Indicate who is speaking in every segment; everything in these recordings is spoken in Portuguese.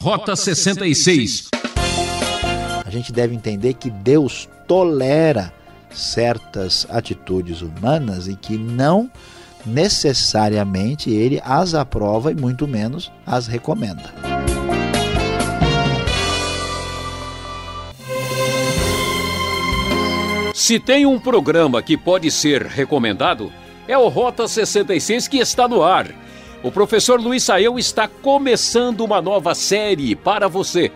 Speaker 1: Rota 66.
Speaker 2: A gente deve entender que Deus tolera certas atitudes humanas e que não necessariamente Ele as aprova e muito menos as recomenda.
Speaker 1: Se tem um programa que pode ser recomendado, é o Rota 66 que está no ar. O professor Luiz Saião está começando uma nova série para você.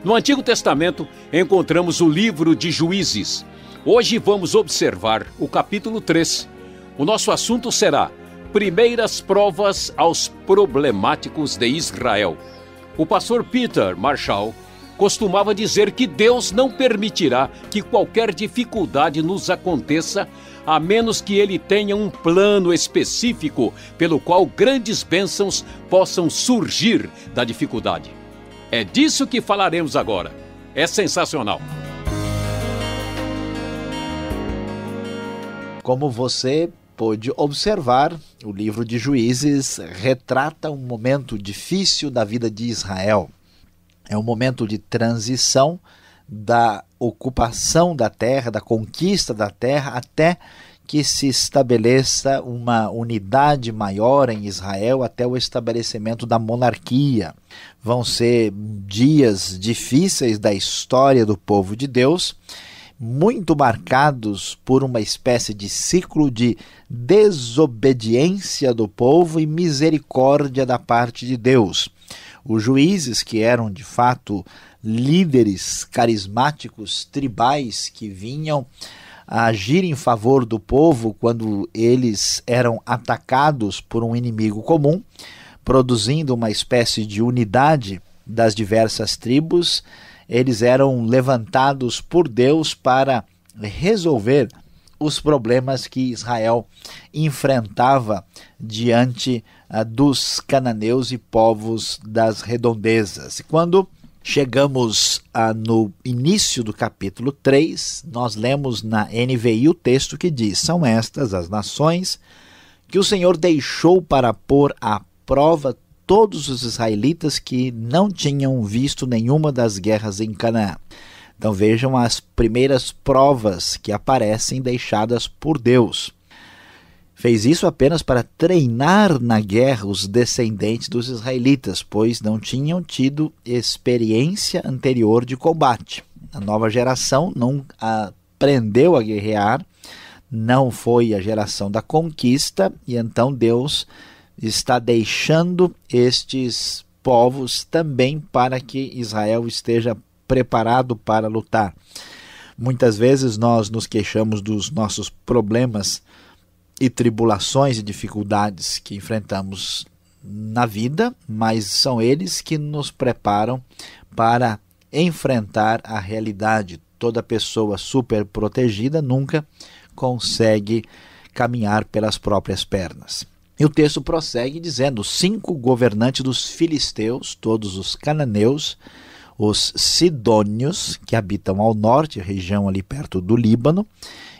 Speaker 1: No Antigo Testamento, encontramos o livro de Juízes. Hoje vamos observar o capítulo 3. O nosso assunto será Primeiras Provas aos Problemáticos de Israel. O pastor Peter Marshall costumava dizer que Deus não permitirá que qualquer dificuldade nos aconteça, a menos que Ele tenha um plano específico pelo qual grandes bênçãos possam surgir da dificuldade. É disso que falaremos agora. É sensacional.
Speaker 2: Como você pôde observar, o livro de Juízes retrata um momento difícil da vida de Israel. É um momento de transição da ocupação da terra, da conquista da terra, até que se estabeleça uma unidade maior em Israel, até o estabelecimento da monarquia. Vão ser dias difíceis da história do povo de Deus, muito marcados por uma espécie de ciclo de desobediência do povo e misericórdia da parte de Deus. Os juízes, que eram de fato líderes carismáticos tribais que vinham a agir em favor do povo quando eles eram atacados por um inimigo comum, produzindo uma espécie de unidade das diversas tribos, eles eram levantados por Deus para resolver os problemas que Israel enfrentava diante dos cananeus e povos das redondezas. Quando chegamos no início do capítulo 3, nós lemos na NVI o texto que diz: são estas as nações que o Senhor deixou para pôr à prova todos os israelitas que não tinham visto nenhuma das guerras em Canaã. Então vejam as primeiras provas que aparecem deixadas por Deus. Fez isso apenas para treinar na guerra os descendentes dos israelitas, pois não tinham tido experiência anterior de combate. A nova geração não aprendeu a guerrear, não foi a geração da conquista, e então Deus está deixando estes povos também para que Israel esteja preparado para lutar. Muitas vezes nós nos queixamos dos nossos problemas e tribulações e dificuldades que enfrentamos na vida, mas são eles que nos preparam para enfrentar a realidade. Toda pessoa super protegida nunca consegue caminhar pelas próprias pernas. E o texto prossegue dizendo: 5 governantes dos filisteus, todos os cananeus, os sidônios, que habitam ao norte, região ali perto do Líbano,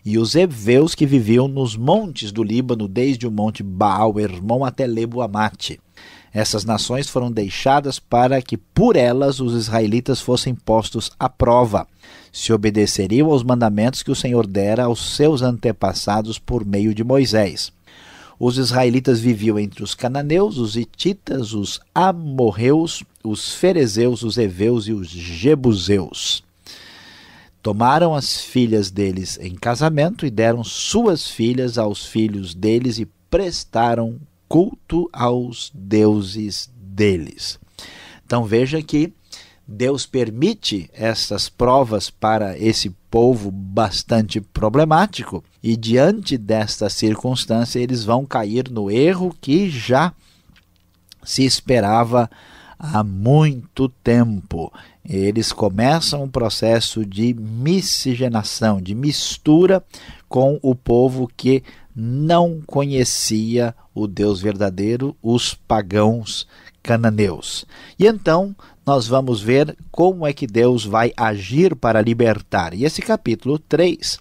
Speaker 2: e os heveus, que viviam nos montes do Líbano, desde o monte Baal-Hermon até Lebo-Amate. Essas nações foram deixadas para que por elas os israelitas fossem postos à prova, se obedeceriam aos mandamentos que o Senhor dera aos seus antepassados por meio de Moisés. Os israelitas viviam entre os cananeus, os hititas, os amorreus, os ferezeus, os heveus e os jebuseus. Tomaram as filhas deles em casamento e deram suas filhas aos filhos deles e prestaram culto aos deuses deles. Então veja que Deus permite essas provas para esse povo bastante problemático, e diante desta circunstância eles vão cair no erro que já se esperava há muito tempo. Eles começam um processo de miscigenação, de mistura com o povo que não conhecia o Deus verdadeiro, os pagãos cananeus. E então nós vamos ver como é que Deus vai agir para libertar. E esse capítulo 3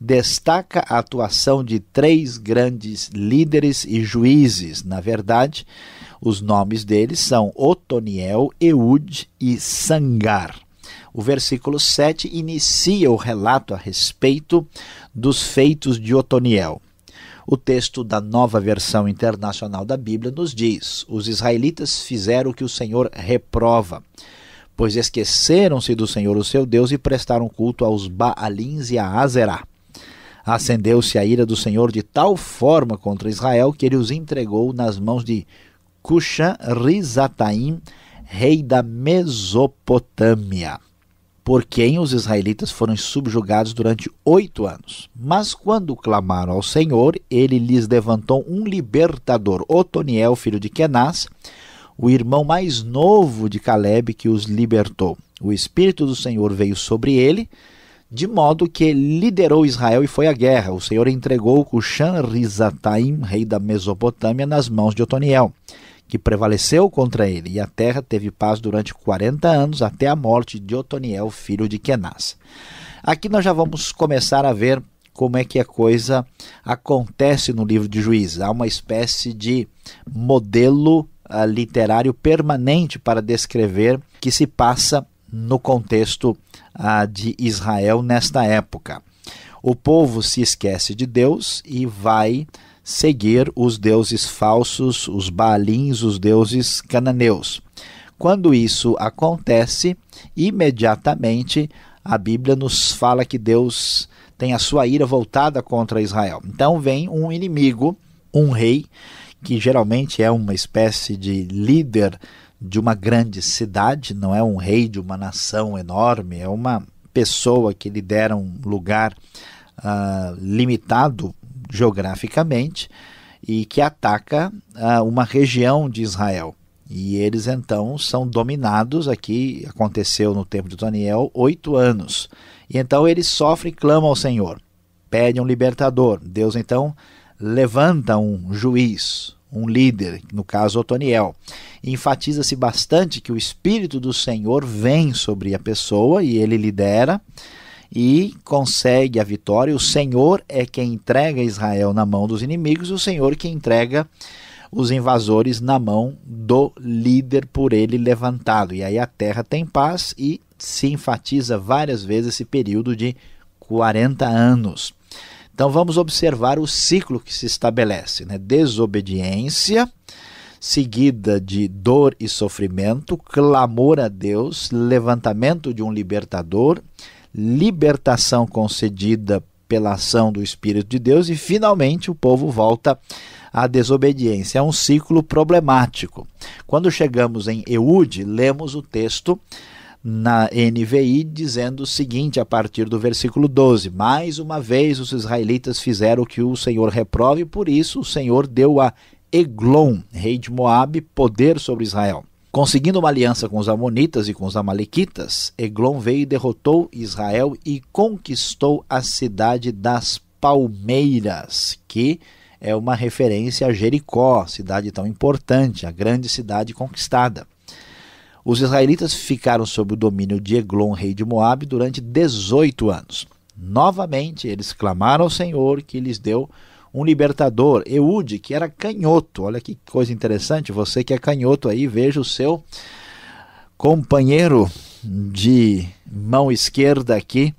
Speaker 2: destaca a atuação de 3 grandes líderes e juízes. Na verdade, Os nomes deles são Otoniel, Eude e Sangar. O versículo 7 inicia o relato a respeito dos feitos de Otoniel. O texto da Nova Versão Internacional da Bíblia nos diz: os israelitas fizeram o que o Senhor reprova, pois esqueceram-se do Senhor o seu Deus e prestaram culto aos Baalins e a Azerá. Acendeu-se a ira do Senhor de tal forma contra Israel que ele os entregou nas mãos de Cushan-Risataim, rei da Mesopotâmia, por quem os israelitas foram subjugados durante 8 anos. Mas quando clamaram ao Senhor, ele lhes levantou um libertador, Otoniel, filho de Kenaz, o irmão mais novo de Calebe, que os libertou. O Espírito do Senhor veio sobre ele, de modo que liderou Israel e foi à guerra. O Senhor entregou Cushan-Risataim, rei da Mesopotâmia, nas mãos de Otoniel, que prevaleceu contra ele, e a terra teve paz durante 40 anos, até a morte de Otoniel, filho de Kenaz. Aqui nós já vamos começar a ver como é que a coisa acontece no livro de Juízes. Há uma espécie de modelo literário permanente para descrever o que se passa no contexto de Israel nesta época. O povo se esquece de Deus e vai seguir os deuses falsos, os Baalins, os deuses cananeus. Quando isso acontece, imediatamente a Bíblia nos fala que Deus tem a sua ira voltada contra Israel. Então vem um inimigo, um rei, que geralmente é uma espécie de líder de uma grande cidade, não é um rei de uma nação enorme, é uma pessoa que lidera um lugar limitado geograficamente e que ataca uma região de Israel. E eles então são dominados. Aqui aconteceu no tempo de Otoniel 8 anos. E então eles sofrem e clamam ao Senhor, pedem um libertador. Deus então levanta um juiz, um líder, no caso Otoniel. Enfatiza-se bastante que o Espírito do Senhor vem sobre a pessoa e ele lidera e consegue a vitória. O Senhor é quem entrega Israel na mão dos inimigos, o Senhor que entrega os invasores na mão do líder por ele levantado. E aí a terra tem paz e se enfatiza várias vezes esse período de 40 anos. Então vamos observar o ciclo que se estabelece, né? Desobediência, seguida de dor e sofrimento, clamor a Deus, levantamento de um libertador, libertação concedida pela ação do Espírito de Deus e, finalmente, o povo volta à desobediência. É um ciclo problemático. Quando chegamos em Eude, lemos o texto na NVI dizendo o seguinte, a partir do versículo 12: mais uma vez os israelitas fizeram o que o Senhor reprova, e por isso o Senhor deu a Eglon, rei de Moabe, poder sobre Israel. Conseguindo uma aliança com os amonitas e com os amalequitas, Eglon veio e derrotou Israel e conquistou a cidade das Palmeiras, que é uma referência a Jericó, cidade tão importante, a grande cidade conquistada. Os israelitas ficaram sob o domínio de Eglon, rei de Moabe, durante 18 anos. Novamente, eles clamaram ao Senhor, que lhes deu um libertador, Eude, que era canhoto. Olha que coisa interessante, você que é canhoto aí, veja o seu companheiro de mão esquerda aqui,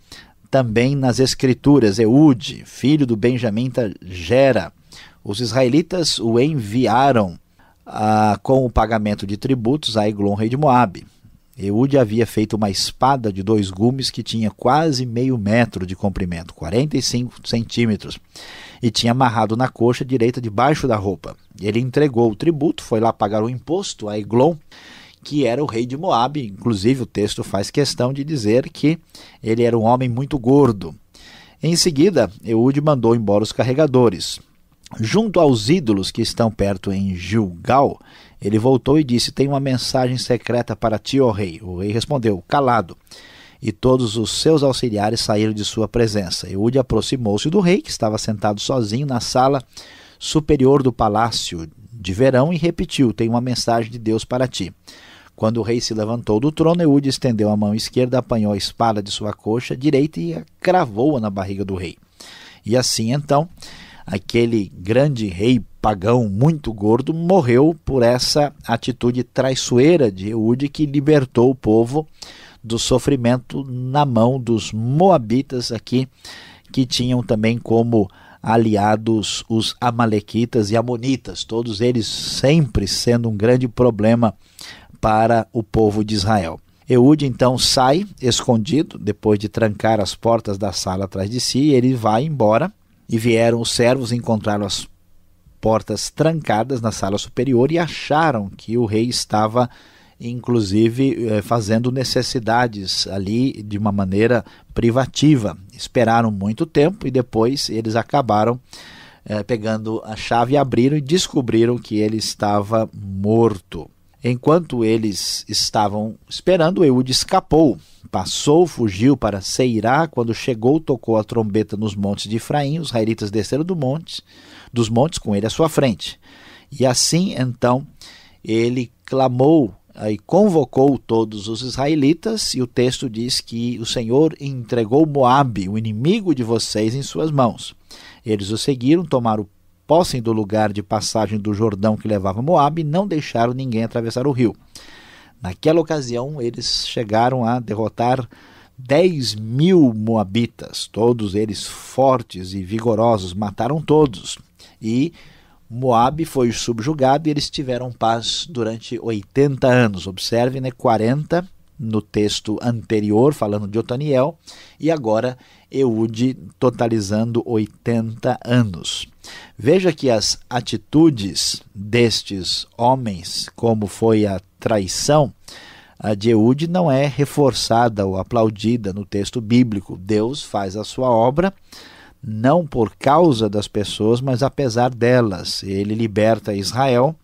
Speaker 2: também nas escrituras, Eude, filho do benjamita Gera. Os israelitas o enviaram com o pagamento de tributos a Eglon, rei de Moabe. Eude havia feito uma espada de 2 gumes que tinha quase meio metro de comprimento, 45 centímetros, e tinha amarrado na coxa direita debaixo da roupa. Ele entregou o tributo, foi lá pagar o imposto a Eglon, que era o rei de Moabe. Inclusive o texto faz questão de dizer que ele era um homem muito gordo. Em seguida, Eude mandou embora os carregadores. Junto aos ídolos que estão perto em Gilgal, ele voltou e disse: tem uma mensagem secreta para ti, ó rei. O rei respondeu: calado. E todos os seus auxiliares saíram de sua presença. Eude aproximou-se do rei, que estava sentado sozinho na sala superior do palácio de verão, e repetiu: tem uma mensagem de Deus para ti. Quando o rei se levantou do trono, Eude estendeu a mão esquerda, apanhou a espada de sua coxa direita e a cravou-a na barriga do rei. E assim, então, aquele grande rei pagão muito gordo, morreu por essa atitude traiçoeira de Eude, que libertou o povo do sofrimento na mão dos moabitas aqui, que tinham também como aliados os amalequitas e amonitas, todos eles sempre sendo um grande problema para o povo de Israel. Eude então sai escondido, depois de trancar as portas da sala atrás de si, ele vai embora, e vieram os servos, encontraram as portas trancadas na sala superior e acharam que o rei estava inclusive fazendo necessidades ali de uma maneira privativa. Esperaram muito tempo e depois eles acabaram pegando a chave, abriram e descobriram que ele estava morto. Enquanto eles estavam esperando, Eude escapou, passou, fugiu para Seirá. Quando chegou, tocou a trombeta nos montes de Efraim. Os israelitas desceram dos montes com ele à sua frente. E assim, então, ele clamou e convocou todos os israelitas, e o texto diz que o Senhor entregou Moabe, o inimigo de vocês, em suas mãos. Eles o seguiram, tomaram posse do lugar de passagem do Jordão que levava a Moabe, e não deixaram ninguém atravessar o rio. Naquela ocasião, eles chegaram a derrotar 10.000 moabitas, todos eles fortes e vigorosos, mataram todos. E Moabe foi subjugado e eles tiveram paz durante 80 anos. Observe, 40 no texto anterior, falando de Otaniel, e agora Eude totalizando 80 anos. Veja que as atitudes destes homens, como foi a traição de Eude, não é reforçada ou aplaudida no texto bíblico. Deus faz a sua obra não por causa das pessoas, mas apesar delas. Ele liberta Israel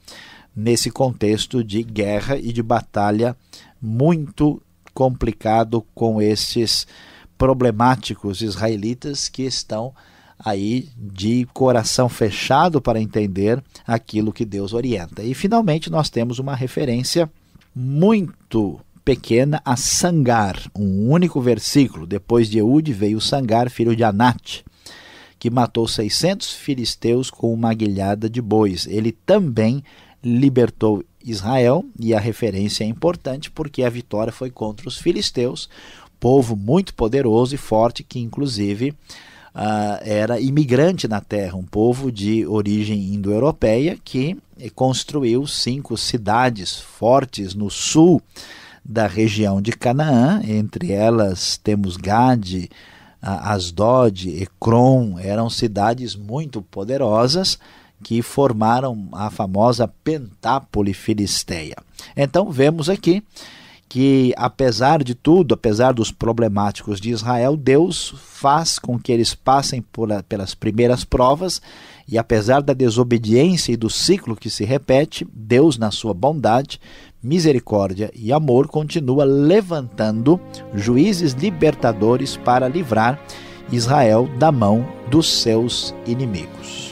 Speaker 2: nesse contexto de guerra e de batalha muito complicado com esses problemáticos israelitas que estão aí de coração fechado para entender aquilo que Deus orienta. E finalmente nós temos uma referência muito pequena a Sangar, um único versículo. Depois de Eude veio Sangar, filho de Anate, que matou 600 filisteus com uma aguilhada de bois. Ele também libertou Israel, e a referência é importante porque a vitória foi contra os filisteus, povo muito poderoso e forte, que inclusive era imigrante na terra, um povo de origem indo-europeia que construiu 5 cidades fortes no sul da região de Canaã. Entre elas temos Gade, Asdod, Ecrom. Eram cidades muito poderosas que formaram a famosa Pentápole Filisteia. Então vemos aqui que, apesar de tudo, apesar dos problemáticos de Israel, Deus faz com que eles passem pelas primeiras provas, e apesar da desobediência e do ciclo que se repete, Deus, na sua bondade, misericórdia e amor, continua levantando juízes libertadores para livrar Israel da mão dos seus inimigos.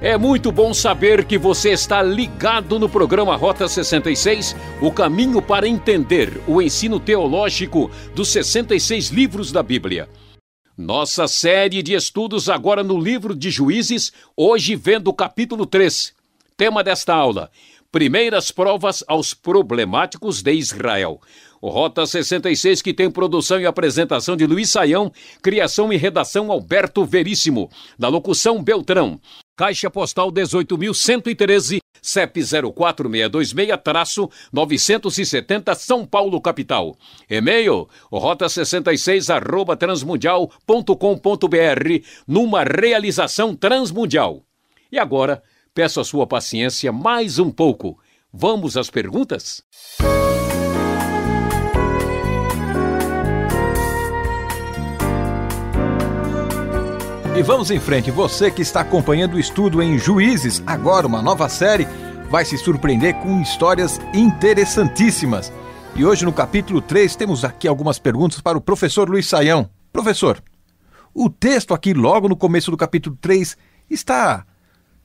Speaker 1: É muito bom saber que você está ligado no programa Rota 66, o caminho para entender o ensino teológico dos 66 livros da Bíblia. Nossa série de estudos agora no livro de Juízes, hoje vendo o capítulo 3. Tema desta aula: primeiras provas aos problemáticos de Israel. O Rota 66, que tem produção e apresentação de Luiz Saião, criação e redação Alberto Veríssimo, na locução Beltrão. Caixa Postal 18.113, CEP 04626-970, São Paulo, capital. E-mail, rota66@transmundial.com.br, numa realização transmundial. E agora, peço a sua paciência mais um pouco. Vamos às perguntas?
Speaker 3: E vamos em frente. Você que está acompanhando o estudo em Juízes, agora uma nova série, vai se surpreender com histórias interessantíssimas. E hoje no capítulo 3 temos aqui algumas perguntas para o professor Luiz Saião. Professor, o texto aqui logo no começo do capítulo 3 está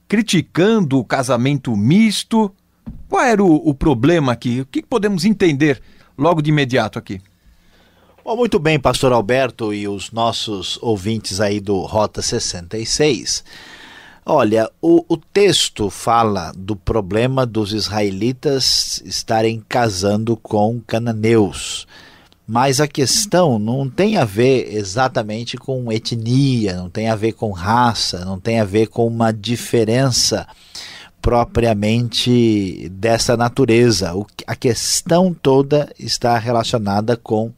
Speaker 3: criticando o casamento misto. Qual era o problema aqui? O que podemos entender logo de imediato aqui?
Speaker 2: Oh, muito bem, pastor Alberto e os nossos ouvintes aí do Rota 66. Olha, o texto fala do problema dos israelitas estarem casando com cananeus, mas a questão não tem a ver exatamente com etnia, não tem a ver com raça, não tem a ver com uma diferença propriamente dessa natureza. A questão toda está relacionada com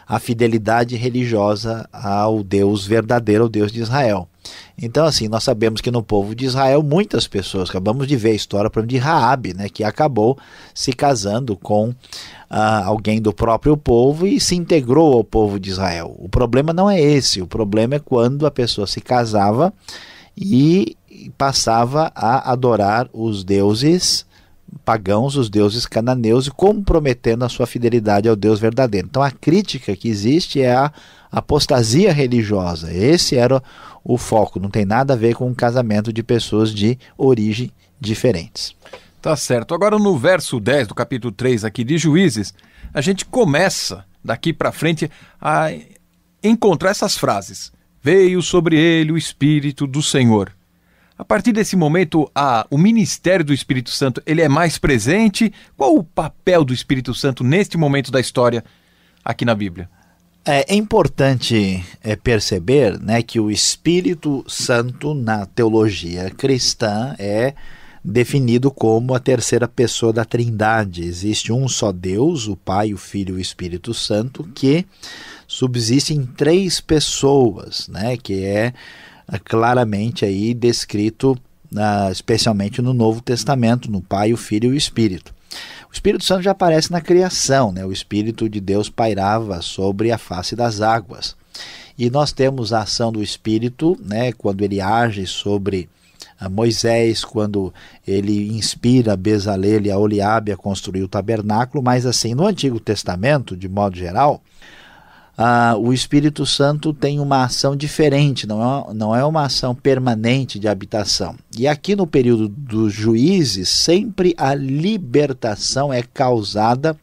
Speaker 2: a fidelidade religiosa ao Deus verdadeiro, ao Deus de Israel. Então, assim, nós sabemos que no povo de Israel, muitas pessoas, acabamos de ver a história, por exemplo, de Raabe, né, que acabou se casando com alguém do próprio povo e se integrou ao povo de Israel. O problema não é esse, o problema é quando a pessoa se casava e passava a adorar os deuses pagãos, os deuses cananeus, e comprometendo a sua fidelidade ao Deus verdadeiro. Então a crítica que existe é a apostasia religiosa. Esse era o foco, não tem nada a ver com um casamento de pessoas de origem diferentes.
Speaker 3: Tá certo. Agora no verso 10 do capítulo 3 aqui de Juízes, a gente começa daqui para frente a encontrar essas frases. Veio sobre ele o Espírito do Senhor. A partir desse momento, o ministério do Espírito Santo, ele é mais presente? Qual o papel do Espírito Santo neste momento da história aqui na Bíblia?
Speaker 2: É importante perceber, né, que o Espírito Santo na teologia cristã é definido como a terceira pessoa da Trindade. Existe um só Deus, o Pai, o Filho e o Espírito Santo, que subsiste em três pessoas, né, que é claramente aí descrito especialmente no Novo Testamento, no Pai, o Filho e o Espírito. O Espírito Santo já aparece na criação, né? O Espírito de Deus pairava sobre a face das águas. E nós temos a ação do Espírito, né, quando ele age sobre Moisés, quando ele inspira Bezalel e Aholiabe a construir o tabernáculo, mas assim, no Antigo Testamento, de modo geral, o Espírito Santo tem uma ação diferente, não é uma ação permanente de habitação. E aqui no período dos Juízes, sempre a libertação é causada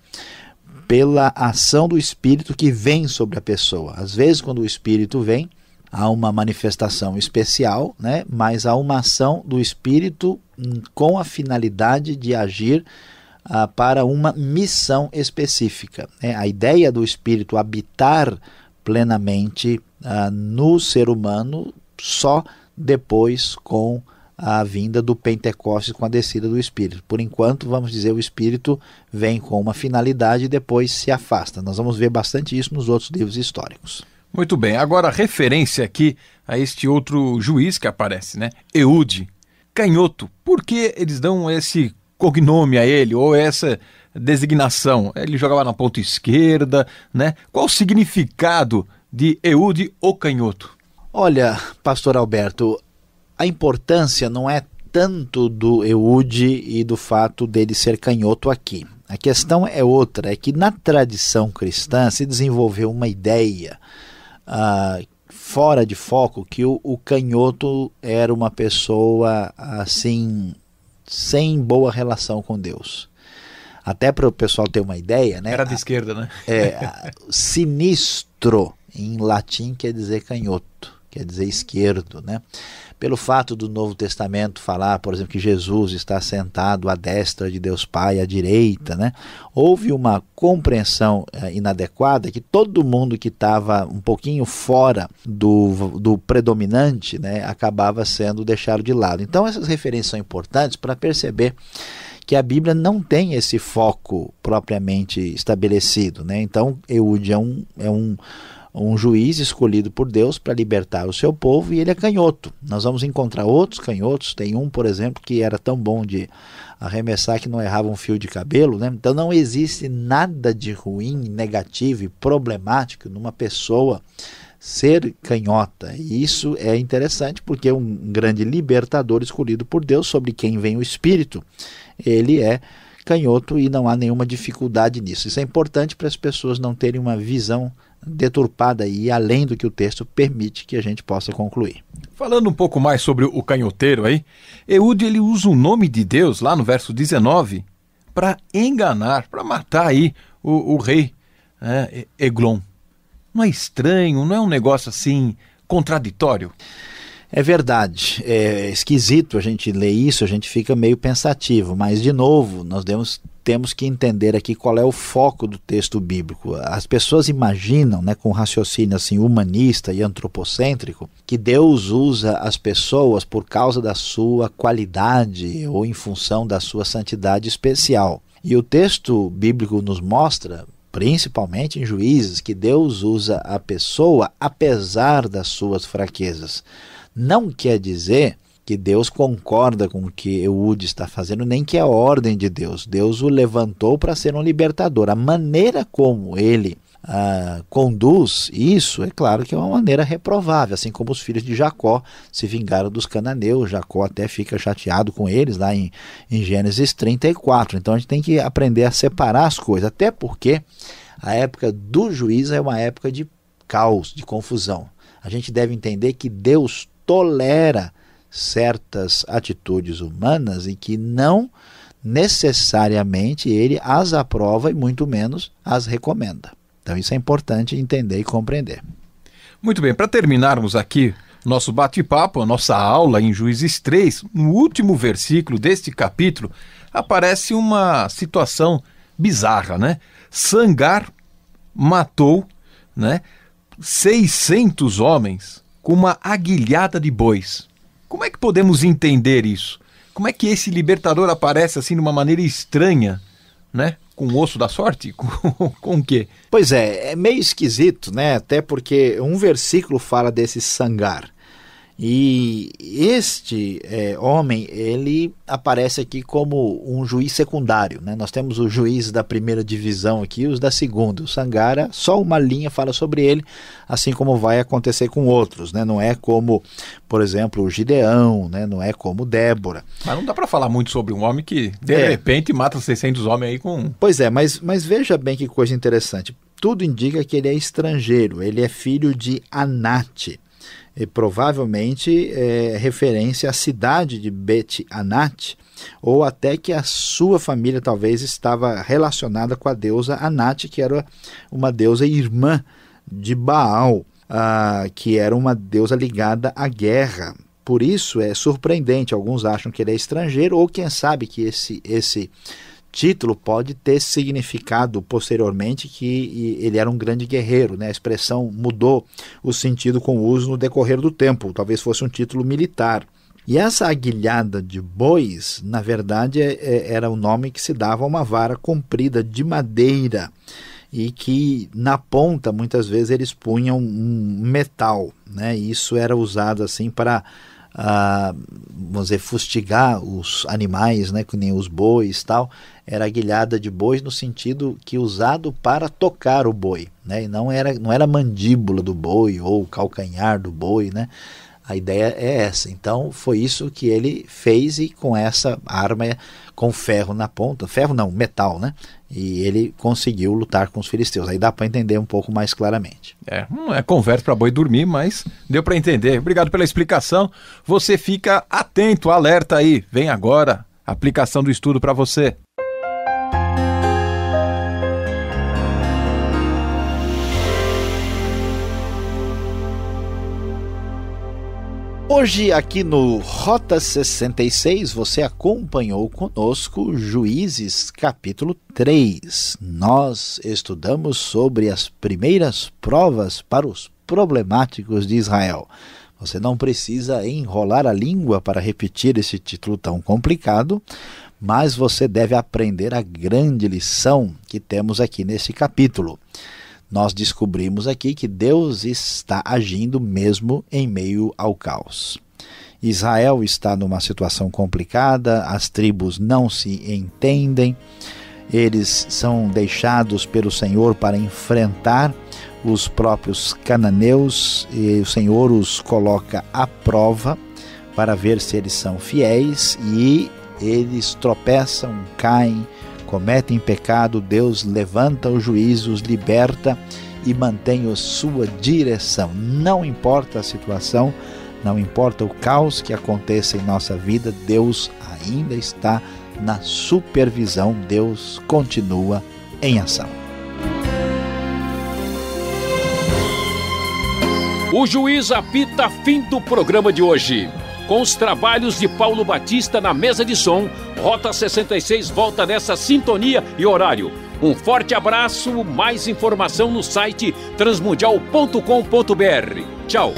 Speaker 2: pela ação do Espírito que vem sobre a pessoa. Às vezes, quando o Espírito vem, há uma manifestação especial, né? Mas há uma ação do Espírito com a finalidade de agir para uma missão específica. A ideia do Espírito habitar plenamente no ser humano só depois com a vinda do Pentecostes, com a descida do Espírito. Por enquanto, vamos dizer, o Espírito vem com uma finalidade e depois se afasta. Nós vamos ver bastante isso nos outros livros históricos.
Speaker 3: Muito bem, agora referência aqui a este outro juiz que aparece, né? Eude, canhoto. Por que eles dão esse cognome a ele, ou essa designação? Ele jogava na ponta esquerda, né? Qual o significado de Eude, o canhoto?
Speaker 2: Olha, pastor Alberto, a importância não é tanto do Eude e do fato dele ser canhoto aqui. A questão é outra, é que na tradição cristã se desenvolveu uma ideia fora de foco, que o canhoto era uma pessoa assim, sem boa relação com Deus. Até para o pessoal ter uma ideia, né?
Speaker 3: Era de esquerda, né?
Speaker 2: Sinistro em latim quer dizer canhoto, quer dizer esquerdo, né? Pelo fato do Novo Testamento falar, por exemplo, que Jesus está sentado à destra de Deus Pai, à direita, né? Houve uma compreensão inadequada que todo mundo que estava um pouquinho fora do predominante, né, acabava sendo deixado de lado. Então essas referências são importantes para perceber que a Bíblia não tem esse foco propriamente estabelecido, né? Então Eude é um juiz escolhido por Deus para libertar o seu povo, e ele é canhoto. Nós vamos encontrar outros canhotos. Tem um, por exemplo, que era tão bom de arremessar que não errava um fio de cabelo, né? Então não existe nada de ruim, negativo e problemático numa pessoa ser canhota. E isso é interessante porque um grande libertador escolhido por Deus, sobre quem vem o Espírito, ele é canhoto e não há nenhuma dificuldade nisso. Isso é importante para as pessoas não terem uma visão deturpada e além do que o texto permite que a gente possa concluir.
Speaker 3: Falando um pouco mais sobre o canhoteiro aí, Eude, ele usa o nome de Deus lá no verso 19 para enganar, para matar aí o rei, Eglon. Não é estranho? Não é um negócio assim contraditório?
Speaker 2: É verdade, é esquisito a gente ler isso, a gente fica meio pensativo, mas de novo, nós temos que entender aqui qual é o foco do texto bíblico. As pessoas imaginam, né, com um raciocínio assim, humanista e antropocêntrico, que Deus usa as pessoas por causa da sua qualidade ou em função da sua santidade especial. E o texto bíblico nos mostra, principalmente em Juízes, que Deus usa a pessoa apesar das suas fraquezas. Não quer dizer que Deus concorda com o que Eude está fazendo, nem que é a ordem de Deus. Deus o levantou para ser um libertador. A maneira como ele conduz isso, é claro que é uma maneira reprovável, assim como os filhos de Jacó se vingaram dos cananeus. Jacó até fica chateado com eles lá em Gênesis 34. Então a gente tem que aprender a separar as coisas, até porque a época do juízo é uma época de caos, de confusão. A gente deve entender que Deus tolera certas atitudes humanas e que não necessariamente ele as aprova e muito menos as recomenda. Então isso é importante entender e compreender.
Speaker 3: Muito bem, para terminarmos aqui nosso bate-papo, a nossa aula em Juízes 3, no último versículo deste capítulo, aparece uma situação bizarra, né? Sangar matou, né, 600 homens com uma aguilhada de bois. Como é que podemos entender isso? Como é que esse libertador aparece assim de uma maneira estranha, né? Com o osso da sorte? Com o quê?
Speaker 2: Pois é meio esquisito, né? Até porque um versículo fala desse sangar. E este homem, ele aparece aqui como um juiz secundário, né? Nós temos os juízes da primeira divisão aqui, os da segunda. O Sangara, só uma linha fala sobre ele, assim como vai acontecer com outros, né? Não é como, por exemplo, o Gideão, né? Não é como Débora.
Speaker 3: Mas não dá para falar muito sobre um homem que, de repente, mata 600 homens aí com...
Speaker 2: Pois é, mas veja bem que coisa interessante. Tudo indica que ele é estrangeiro, ele é filho de Anate. E provavelmente é referência à cidade de Bet-Anat, ou até que a sua família talvez estava relacionada com a deusa Anat, que era uma deusa irmã de Baal, que era uma deusa ligada à guerra. Por isso é surpreendente, alguns acham que ele é estrangeiro, ou quem sabe que esse título pode ter significado posteriormente que ele era um grande guerreiro, né? A expressão mudou o sentido com o uso no decorrer do tempo, talvez fosse um título militar. E essa aguilhada de bois, na verdade, era o nome que se dava a uma vara comprida de madeira e que na ponta muitas vezes eles punham um metal, né? E isso era usado assim para vamos dizer, fustigar os animais, né, que nem os bois, tal. Era aguilhada de bois no sentido que usado para tocar o boi, né, e não era a mandíbula do boi ou o calcanhar do boi, né. A ideia é essa. Então foi isso que ele fez, e com essa arma com ferro na ponta, ferro não, metal, né? E ele conseguiu lutar com os filisteus. Aí dá para entender um pouco mais claramente.
Speaker 3: Não é conversa para boi dormir, mas deu para entender. Obrigado pela explicação. Você fica atento, alerta aí. Vem agora a aplicação do estudo para você.
Speaker 2: Hoje aqui no Rota 66 você acompanhou conosco Juízes capítulo 3. Nós estudamos sobre as primeiras provas para os problemáticos de Israel. Você não precisa enrolar a língua para repetir esse título tão complicado, mas você deve aprender a grande lição que temos aqui nesse capítulo. Nós descobrimos aqui que Deus está agindo mesmo em meio ao caos. Israel está numa situação complicada, as tribos não se entendem, eles são deixados pelo Senhor para enfrentar os próprios cananeus, e o Senhor os coloca à prova para ver se eles são fiéis, e eles tropeçam, caem, cometem pecado. Deus levanta o juízo, os liberta e mantém a sua direção. Não importa a situação, não importa o caos que aconteça em nossa vida, Deus ainda está na supervisão, Deus continua em ação.
Speaker 1: O juiz apita fim do programa de hoje. Com os trabalhos de Paulo Batista na mesa de som, Rota 66 volta nessa sintonia e horário. Um forte abraço, mais informação no site transmundial.com.br. Tchau.